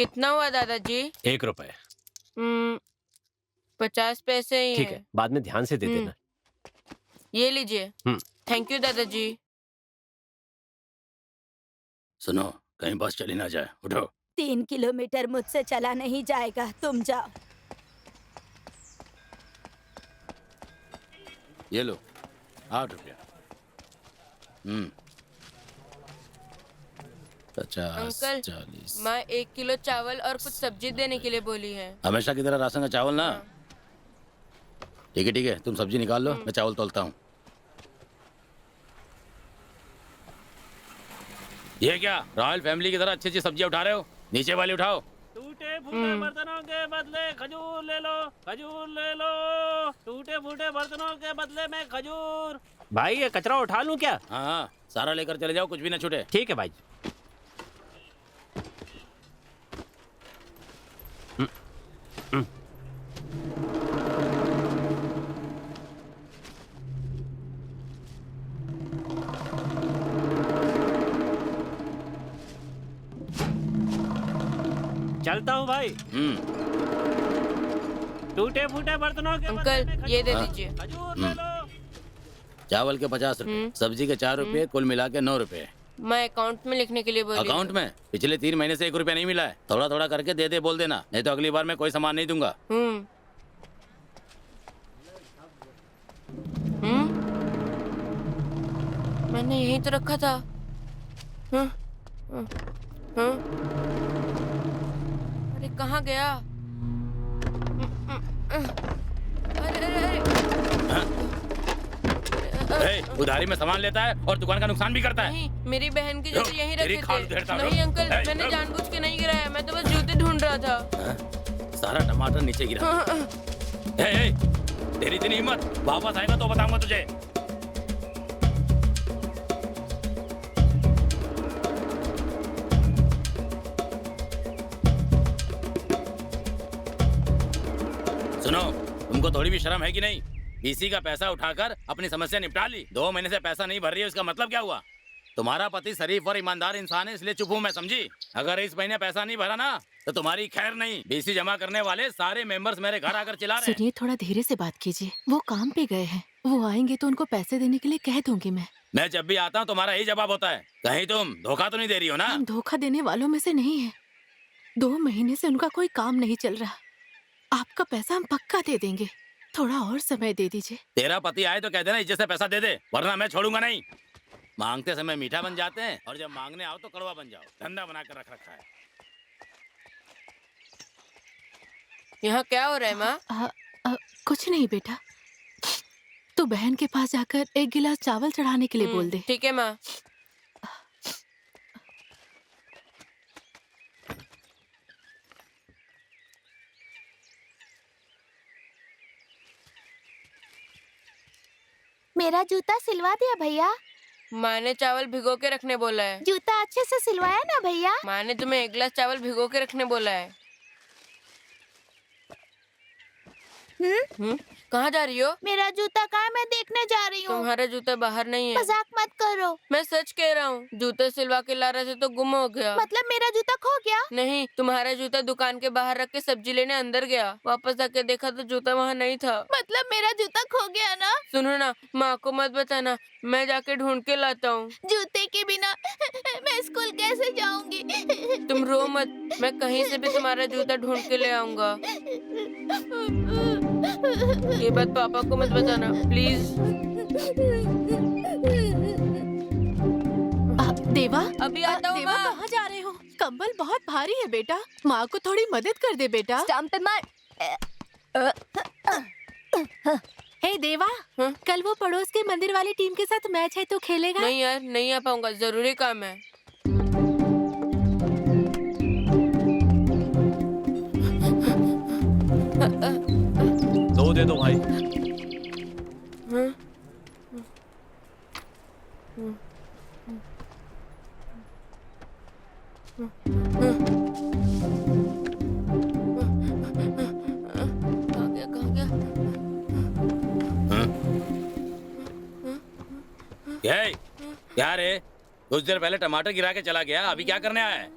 कितना हुआ दादाजी? 1 रुपए। 50 पैसे ही ठीक है। है, बाद में ध्यान से दे देना। ये लीजिए। थैंक यू दादाजी। सुनो, कहीं बस चली ना जाए, उठो। 3 किलोमीटर मुझसे चला नहीं जाएगा, तुम जाओ। ये लो 8 रुपया। 50, अंकल 40। माँ 1 किलो चावल और कुछ सब्जी देने के लिए बोली है। हमेशा की तरह राशन का चावल ना। ठीक है, तुम सब्जी निकाल लो, मैं चावल तोलता हूँ। ये क्या रॉयल फैमिली की तरह अच्छी अच्छी सब्जियां उठा रहे हो? नीचे वाली उठाओ। टूटे फूटे बर्तनों के बदले खजूर ले लो, खजूर ले लो। टूटे फूटे बर्तनों के बदले में खजूर। भाई ये कचरा उठा लूं क्या? हाँ, सारा लेकर चले जाओ, कुछ भी ना छूटे। ठीक है भाई। चलता हूँ भाई। टूटे फूटे बर्तनों के अंकल बदले में ये दे हाँ। दीजिए। खजूर ले लो। चावल के 50 रुपए, सब्जी के 4 रुपए, कुल मिला के 9 रुपए। मैं अकाउंट में लिखने के लिए बोली। अकाउंट में पिछले 3 महीने से 1 रुपया नहीं मिला है। थोड़ा थोड़ा करके दे बोल देना, नहीं तो अगली बार मैं कोई सामान नहीं दूंगा। मैंने यहीं तो रखा था। अरे कहाँ गया? अरे अरे ए, उधारी में सामान लेता है और दुकान का नुकसान भी करता है। नहीं, मेरी बहन के जूते यहीं तेरी रखे खाल थे। उधेड़ता हूँ। नहीं अंकल, ए, मैंने जानबूझ के नहीं गिराया, मैं तो बस जूते ढूंढ रहा था। सारा टमाटर नीचे गिरा। ए, तेरी इतनी हिम्मत, वापस आएगा तो बताऊंगा तुझे। सुनो, तुमको थोड़ी भी शर्म है कि नहीं? बीसी का पैसा उठाकर अपनी समस्या निपटा ली। 2 महीने से पैसा नहीं भर रही है, उसका मतलब क्या हुआ? तुम्हारा पति शरीफ और ईमानदार इंसान है, इसलिए चुप हूं मैं, समझी? अगर इस महीने पैसा नहीं भरा ना तो तुम्हारी खैर नहीं। बीसी जमा करने वाले सारे मेंबर्स मेरे घर आकर चिल्ला रहे हैं। सुनिए, थोड़ा धीरे से बात कीजिए। वो काम पे गए हैं, वो आएंगे तो उनको पैसे देने के लिए कह दूंगी मैं। मैं जब भी आता हूँ तुम्हारा यही जवाब होता है। कहीं तुम धोखा तो नहीं दे रही हो ना? हम धोखा देने वालों में से नहीं है। 2 महीने से उनका कोई काम नहीं चल रहा। आपका पैसा हम पक्का दे देंगे, थोड़ा और समय दे दीजिए। तेरा पति आए तो कह देना इज्जत से पैसा दे दे, वरना मैं छोड़ूंगा नहीं। मांगते समय मीठा बन जाते हैं और जब मांगने आओ तो कड़वा बन जाओ। धंधा बनाकर रख रखा है। यहाँ क्या हो रहा है माँ? कुछ नहीं बेटा, तू बहन के पास जाकर 1 गिलास चावल चढ़ाने के लिए बोल दे। ठीक है माँ। मेरा जूता सिलवा दिया भैया। माँ ने चावल भिगो के रखने बोला है। जूता अच्छे से सिलवाया ना भैया? माँ ने तुम्हें 1 गिलास चावल भिगो के रखने बोला है। कहाँ जा रही हो? मेरा जूता कहाँ, मैं देखने जा रही हूँ। तुम्हारा जूता बाहर नहीं है। मजाक मत करो। मैं सच कह रहा हूँ, जूते सिलवा के ला रहे थे तो गुम हो गया। मतलब मेरा जूता खो गया? नहीं, तुम्हारा जूता दुकान के बाहर रख के सब्जी लेने अंदर गया। वापस आके देखा तो जूता वहाँ नहीं था। मतलब मेरा जूता खो गया ना? सुनो ना, माँ को मत बताना, मैं जाके ढूंढ के लाता हूँ। जूते के बिना मैं स्कूल कैसे जाऊंगी? तुम रो मत, मैं कहीं से भी तुम्हारा जूता ढूंढ के ले आऊंगा। ये बात पापा को मत बताना प्लीज। देवा, अभी आता हूँ। देवा, कहाँ जा रहे हो? कंबल बहुत भारी है बेटा, माँ को थोड़ी मदद कर दे बेटा। स्टंप पे मार। हे देवा, कल वो पड़ोस के मंदिर वाली टीम के साथ मैच है, तो खेलेगा? नहीं यार, नहीं आ पाऊंगा, जरूरी काम है। दो दे दो भाई। कहाँ गया? क्या रे? कुछ देर पहले टमाटर गिरा के चला गया, अभी क्या करने आया है?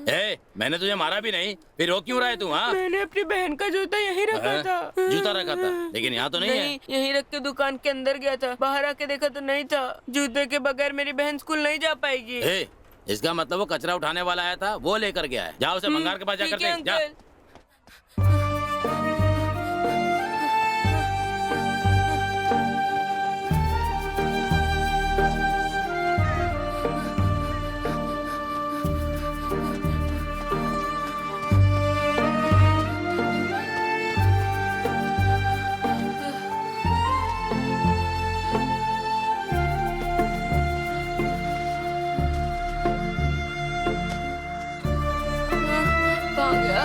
ए, मैंने तुझे मारा भी नहीं, फिर रो क्यों रहा है तू? हाँ, मैंने अपनी बहन का जूता यहीं रखा था। जूता रखा था, लेकिन यहाँ तो नहीं है। नहीं, यहीं रख के दुकान के अंदर गया था, बाहर आके देखा तो नहीं था। जूते के बगैर मेरी बहन स्कूल नहीं जा पाएगी। ए, इसका मतलब वो कचरा उठाने वाला आया था, वो लेकर गया है। जाओ उसे भंगार के पास जाकर ठीक है, देख, जा। अंकल। कहाँ गया?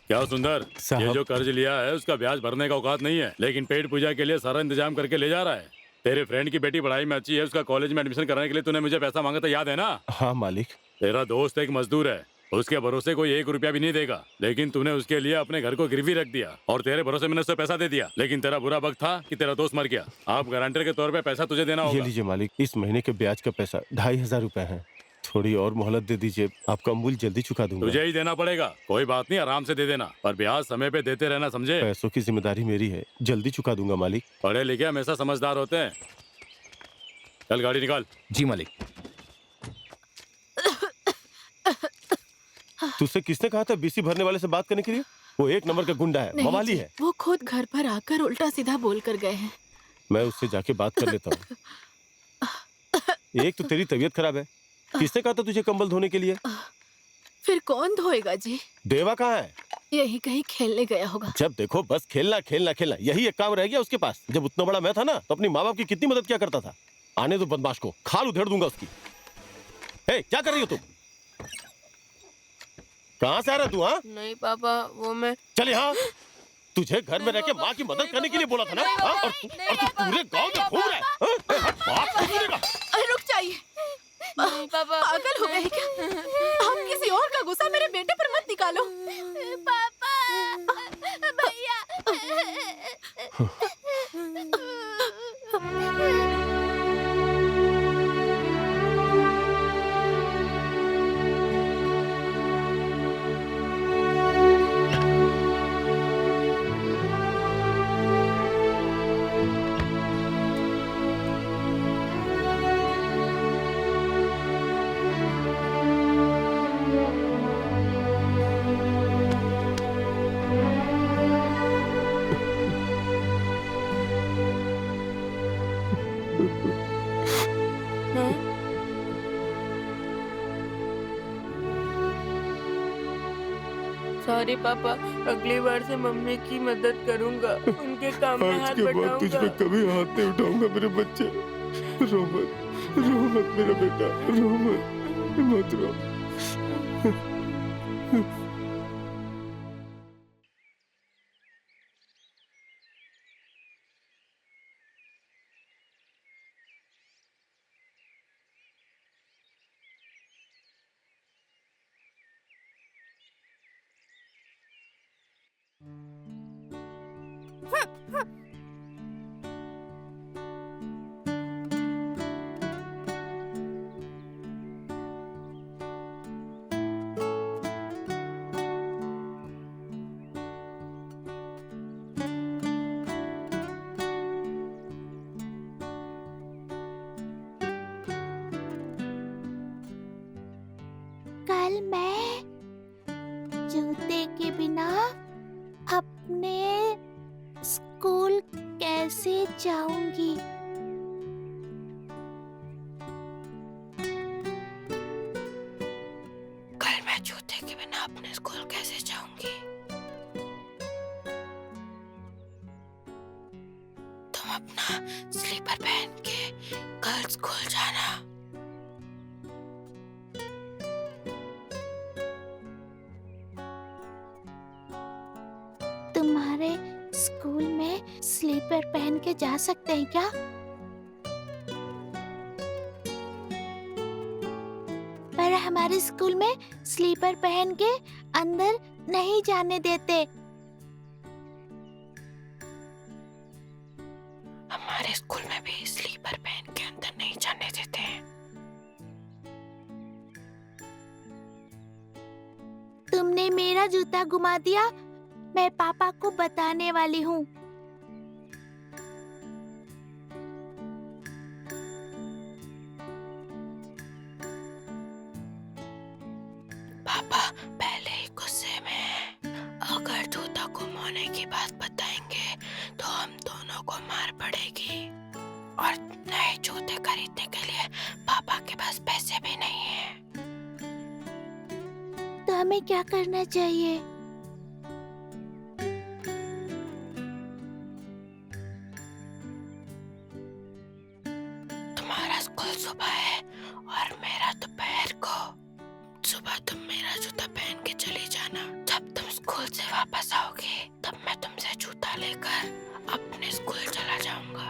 क्या सुंदर, ये जो कर्ज लिया है उसका ब्याज भरने का औकात नहीं है, लेकिन पेट पूजा के लिए सारा इंतजाम करके ले जा रहा है। तेरे फ्रेंड की बेटी पढ़ाई में अच्छी है, उसका कॉलेज में एडमिशन कराने के लिए तूने मुझे पैसा मांगा था, याद है ना? हाँ मालिक। तेरा दोस्त एक मजदूर है, उसके भरोसे कोई 1 रुपया भी नहीं देगा, लेकिन तूने उसके लिए अपने घर को गिरवी रख दिया और तेरे भरोसे मैंने उससे पैसा दे दिया। लेकिन तेरा बुरा वक्त था कि तेरा दोस्त मर गया। आप गारंटर के तौर पे पैसा तुझे देना ये होगा। लीजिए मालिक, इस महीने के ब्याज का पैसा 2500 रुपए है। थोड़ी और मोहलत दे दीजिए, आपका मूल जल्दी चुका दूंगा। तुझे ही देना पड़ेगा, कोई बात नहीं, आराम से दे देना, पर ब्याज समय पे देते रहना, समझे? पैसों की जिम्मेदारी मेरी है, जल्दी चुका दूंगा मालिक। पढ़े लिखे हमेशा समझदार होते हैं। चल गाड़ी निकाल। जी मालिक। तुझसे किसने कहा था बीसी भरने वाले से बात करने के लिए? वो 1 नंबर का गुंडा है, नहीं मवाली जी, है। वो खुद घर पर आकर उल्टा सीधा बोल कर गए हैं। मैं उससे जाके बात कर लेता हूँ। एक तो तेरी तबीयत खराब है, किसने कहा था तुझे कंबल धोने के लिए? फिर कौन धोएगा जी? देवा कहाँ है? यही कहीं खेलने गया होगा। जब देखो बस खेलना खेलना खेलना, यही एक काम रह गया उसके पास। जब उतना बड़ा मैं था ना, तो अपनी माँ बाप की कितनी मदद किया करता था। आने दो बदमाश को, खाल उधेड़ दूंगा उसकी। हे, क्या कर रही हो तुम? कहाँ से आ रहा तू? हाँ नहीं पापा, वो मैं चल यहाँ। तुझे घर में रह के माँ की मदद करने के लिए बोला था ना? हाँ? और तू पूरे गांव में घूम रहा है? हाँ? बाप को सुनेगा। रुक जाइए, नहीं पापा। पागल हो गए क्या? आप किसी और का गुस्सा मेरे बेटे पर मत निकालो। पापा, भैया। सॉरी पापा, अगली बार से मम्मी की मदद करूंगा, उनके काम में हाथ बटाऊंगा। कभी हाथ नहीं उठाऊंगा मेरे बच्चे। रो मत मेरा बेटा, रो मत रो। कल मैं जूते के बिना अपने स्कूल कैसे जाऊंगी? कल मैं जूते के बिना अपने स्कूल कैसे जाऊंगी? तुम अपना स्लीपर पहन के कल स्कूल जाना। हमारे स्कूल में स्लीपर पहन के जा सकते हैं क्या? पर हमारे स्कूल में स्लीपर पहन के अंदर नहीं जाने देते। हमारे स्कूल में भी स्लीपर पहन के अंदर नहीं जाने देते हैं। तुमने मेरा जूता घुमा दिया, मैं पापा को बताने वाली हूँ। पापा पहले ही गुस्से में, अगर जूता घुमाने की बात बताएंगे तो हम दोनों को मार पड़ेगी, और नए जूते खरीदने के लिए पापा के पास पैसे भी नहीं है। तो हमें क्या करना चाहिए? तुम्हारा स्कूल सुबह है और मेरा दोपहर को। सुबह तुम मेरा जूता पहन के चली जाना। जब तुम स्कूल से वापस आओगी तब मैं तुमसे जूता लेकर अपने स्कूल चला जाऊंगा।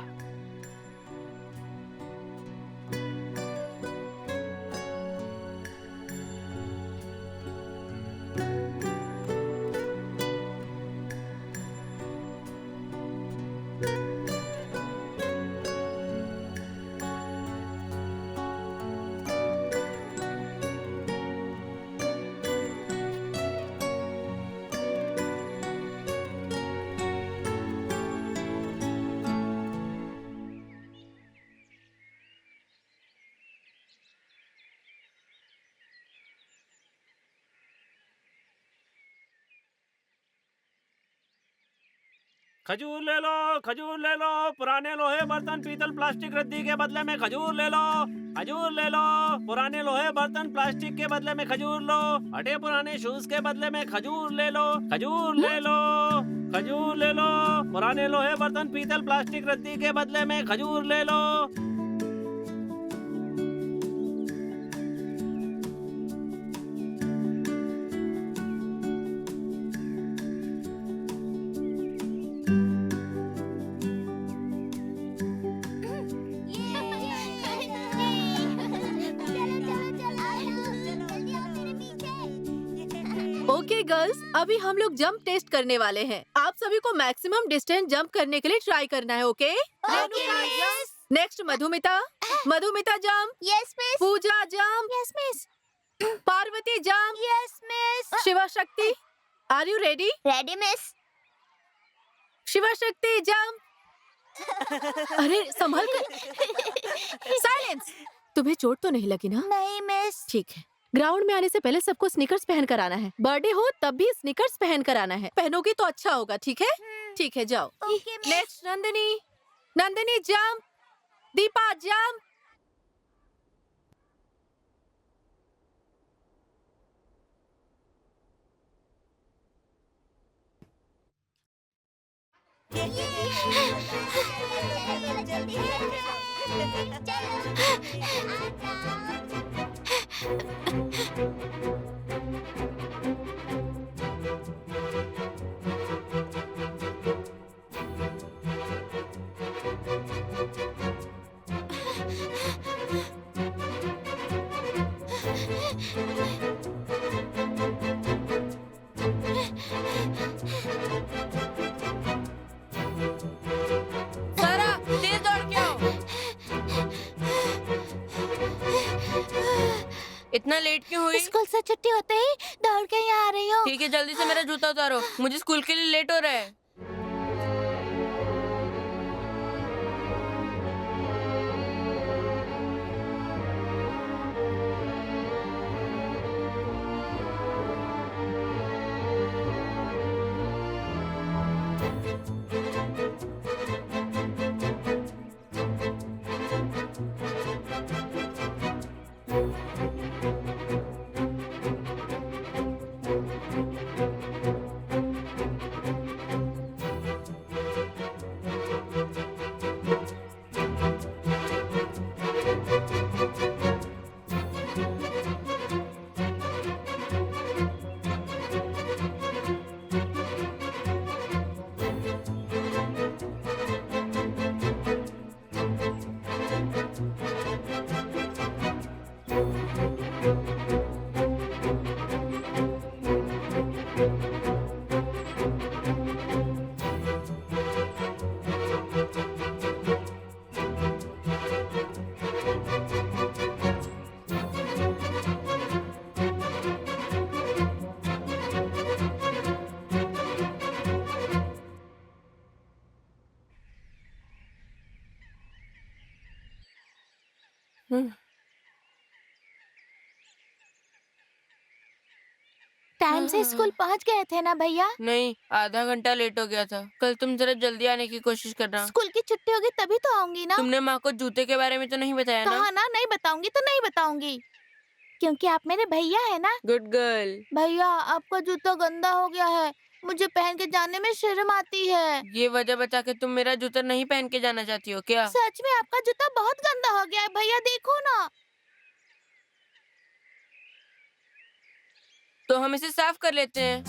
खजूर ले लो, खजूर ले लो। पुराने लोहे बर्तन पीतल प्लास्टिक रद्दी के बदले में खजूर ले लो। खजूर ले लो। पुराने लोहे बर्तन प्लास्टिक के बदले में खजूर लो। हटे पुराने शूज के बदले में खजूर ले लो। खजूर ले लो, खजूर ले लो। पुराने लोहे बर्तन पीतल प्लास्टिक रद्दी के बदले में खजूर ले लो। ओके गर्ल्स, अभी हम लोग जंप टेस्ट करने वाले हैं। आप सभी को मैक्सिमम डिस्टेंस जंप करने के लिए ट्राई करना है। Okay? Next Madhumita. Madhumita jump. Yes miss. Puja jump. Yes miss. Parvati jump. Yes miss. Shiva Shakti, are you ready? Ready miss. Shiva Shakti jump. अरे संभल कर। साइलेंस। तुम्हें चोट तो नहीं लगी ना? नहीं मिस। ठीक है। ग्राउंड में आने से पहले सबको स्नीकर्स पहन कर आना है। बर्थडे हो तब भी स्नीकर्स पहन कर आना है। पहनोगी तो अच्छा होगा। ठीक है? ठीक है, जाओ। Okay miss. Next Nandini. Nandini jump. Deepa jump. सारा तेज दौड़ के आओ। इतना लेट क्यों हुई? स्कूल से छुट्टी होते ही दौड़ के यहाँ आ रही हूँ। ठीक है, जल्दी से मेरा जूता उतारो, मुझे स्कूल के लिए लेट हो रहा है। टाइम से स्कूल पहुंच गए थे ना भैया? नहीं, आधा घंटा लेट हो गया था। कल तुम जरा जल्दी आने की कोशिश करना। स्कूल की छुट्टी होगी तभी तो आऊंगी ना। तुमने माँ को जूते के बारे में तो नहीं बताया ना? कहा ना नहीं बताऊंगी तो नहीं बताऊंगी, क्योंकि आप मेरे भैया है ना। Good girl. भैया आपका जूता गंदा हो गया है, मुझे पहन के जाने में शर्म आती है। ये वजह बता के तुम मेरा जूता नहीं पहन के जाना चाहती हो क्या? सच में आपका जूता बहुत गंदा हो गया है भैया, देखो ना। तो हम इसे साफ कर लेते हैं।